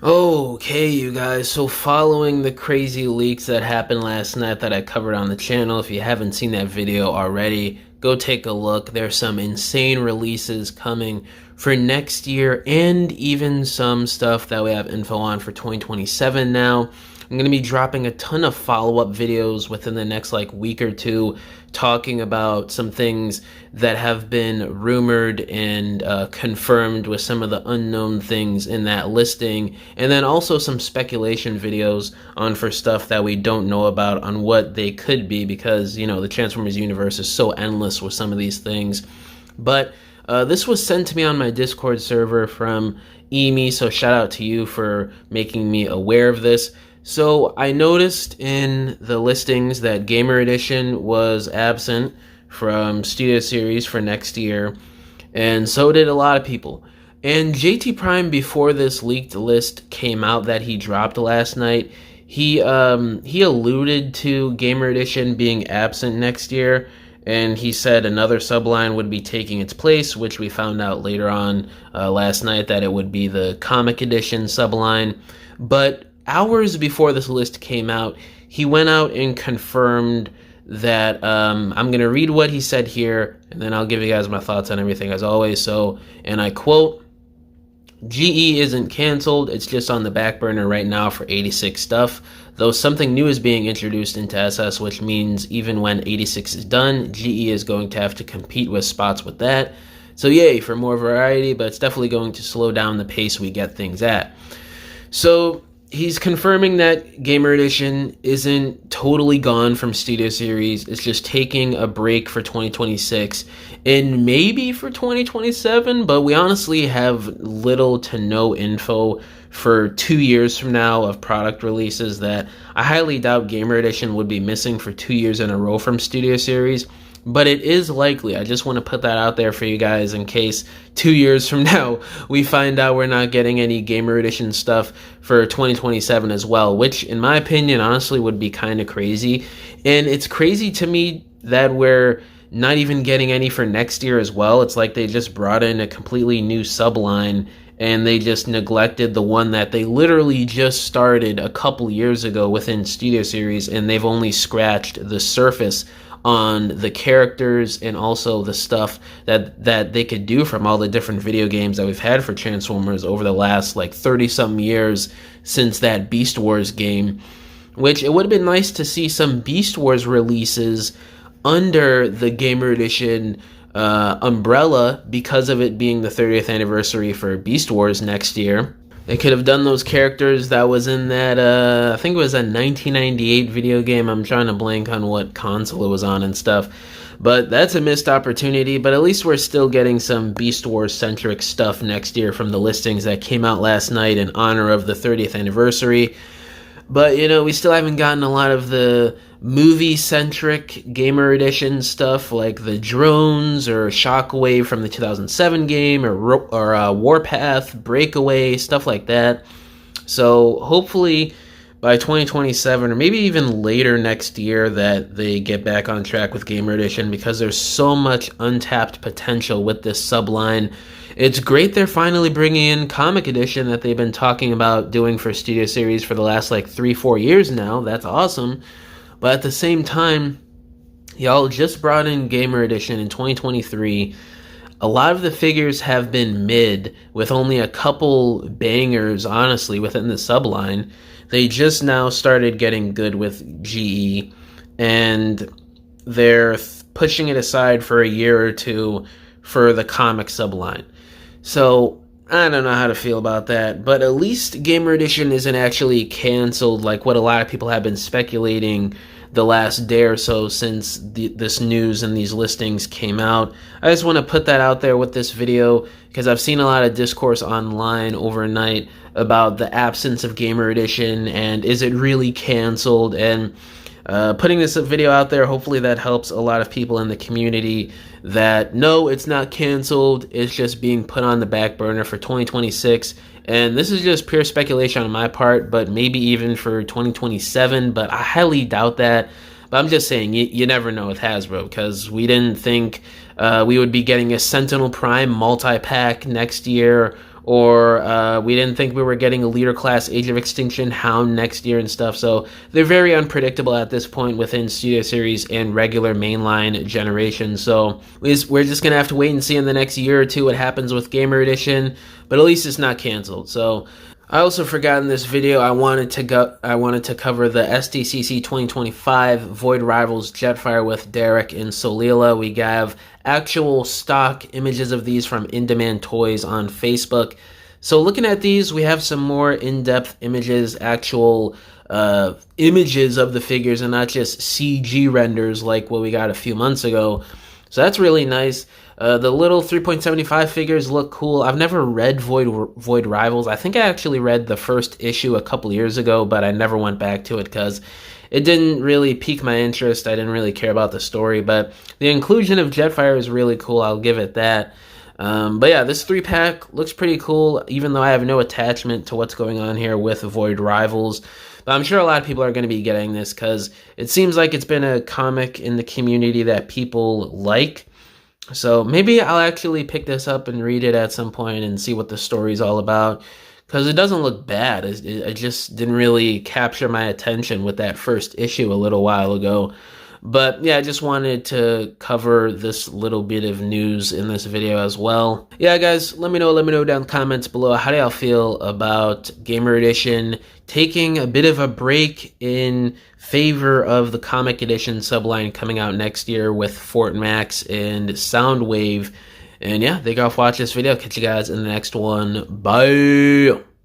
Okay, you guys, so following the crazy leaks that happened last night that I covered on the channel, if you haven't seen that video already, go take a look. There's some insane releases coming for next year and even some stuff that we have info on for 2027 now. I'm going to be dropping a ton of follow-up videos within the next week or two talking about some things that have been rumored and confirmed with some of the unknown things in that listing, and then also some speculation videos on for stuff that we don't know about on what they could be, because the Transformers universe is so endless with some of these things. But this was sent to me on my Discord server from Emi, so shout out to you for making me aware of this. So I noticed in the listings that Gamer Edition was absent from Studio Series for next year, and so did a lot of people. And JT Prime, before this leaked list came out that he dropped last night, he alluded to Gamer Edition being absent next year, and he said another subline would be taking its place, which we found out later on last night that it would be the Comic Edition subline. But hours before this list came out, he went out and confirmed that I'm going to read what he said here, and then I'll give you guys my thoughts on everything as always. So, and I quote, "GE isn't canceled, it's just on the back burner right now for 86 stuff. Though something new is being introduced into SS, which means even when 86 is done, GE is going to have to compete with spots with that. So yay for more variety, but it's definitely going to slow down the pace we get things at." So he's confirming that Gamer Edition isn't totally gone from Studio Series. It's just taking a break for 2026 and maybe for 2027, but we honestly have little to no info for 2 years from now of product releases that I highly doubt Gamer Edition would be missing for 2 years in a row from Studio Series. But it is likely. I just want to put that out there for you guys in case 2 years from now we find out we're not getting any Gamer Edition stuff for 2027 as well, which in my opinion honestly would be kind of crazy. And it's crazy to me that we're not even getting any for next year as well. It's like they just brought in a completely new subline and they just neglected the one that they literally just started a couple years ago within Studio Series, and they've only scratched the surface on the characters and also the stuff that they could do from all the different video games that we've had for Transformers over the last 30-something years since that Beast Wars game, which it would have been nice to see some Beast Wars releases under the Gamer Edition umbrella because of it being the 30th anniversary for Beast Wars next year. They could have done those characters that was in that, I think it was a 1998 video game. I'm trying to blank on what console it was on and stuff. But that's a missed opportunity. But at least we're still getting some Beast Wars-centric stuff next year from the listings that came out last night in honor of the 30th anniversary. But, we still haven't gotten a lot of the movie-centric Gamer Edition stuff like the drones or Shockwave from the 2007 game or Warpath, Breakaway, stuff like that. So hopefully by 2027 or maybe even later next year that they get back on track with Gamer Edition, because there's so much untapped potential with this subline. It's great they're finally bringing in Comic Edition that they've been talking about doing for Studio Series for the last 3-4 years now. That's awesome. But at the same time, y'all just brought in Gamer Edition in 2023. A lot of the figures have been mid with only a couple bangers, honestly, within the subline. They just now started getting good with GE, and they're pushing it aside for a year or two for the comic subline. So I don't know how to feel about that, but at least Gamer Edition isn't actually canceled like what a lot of people have been speculating the last day or so since this news and these listings came out. I just want to put that out there with this video because I've seen a lot of discourse online overnight about the absence of Gamer Edition and is it really canceled, and putting this video out there, hopefully that helps a lot of people in the community that no, it's not canceled, it's just being put on the back burner for 2026. And this is just pure speculation on my part, but maybe even for 2027, but I highly doubt that. But I'm just saying, you never know with Hasbro, because we didn't think we would be getting a Sentinel Prime multi-pack next year, or we didn't think we were getting a leader class Age of Extinction Hound next year and stuff. So they're very unpredictable at this point within Studio Series and regular mainline generation. So we're just gonna have to wait and see in the next year or two what happens with Gamer Edition, but at least it's not canceled. So I also forgot in this video I wanted to cover the SDCC 2025 Void Rivals Jetfire with Derek and Solila. We have actual stock images of these from In Demand Toys on Facebook. So looking at these, we have some more in-depth images, actual images of the figures and not just CG renders like what we got a few months ago. So that's really nice. The little 3.75 figures look cool. I've never read Void Rivals. I think I actually read the first issue a couple years ago, but I never went back to it because it didn't really pique my interest. I didn't really care about the story, but the inclusion of Jetfire is really cool. I'll give it that. But yeah, this 3-pack looks pretty cool, even though I have no attachment to what's going on here with Void Rivals. But I'm sure a lot of people are going to be getting this because it seems like it's been a comic in the community that people like. So maybe I'll actually pick this up and read it at some point and see what the story's all about, because it doesn't look bad. It just didn't really capture my attention with that first issue a little while ago. But yeah, I just wanted to cover this little bit of news in this video as well. Yeah, guys, let me know down in the comments below. How do y'all feel about Gamer Edition taking a bit of a break in favor of the Comic Edition subline coming out next year with Fort Max and Soundwave? And yeah, thank y'all for watching this video. Catch you guys in the next one. Bye!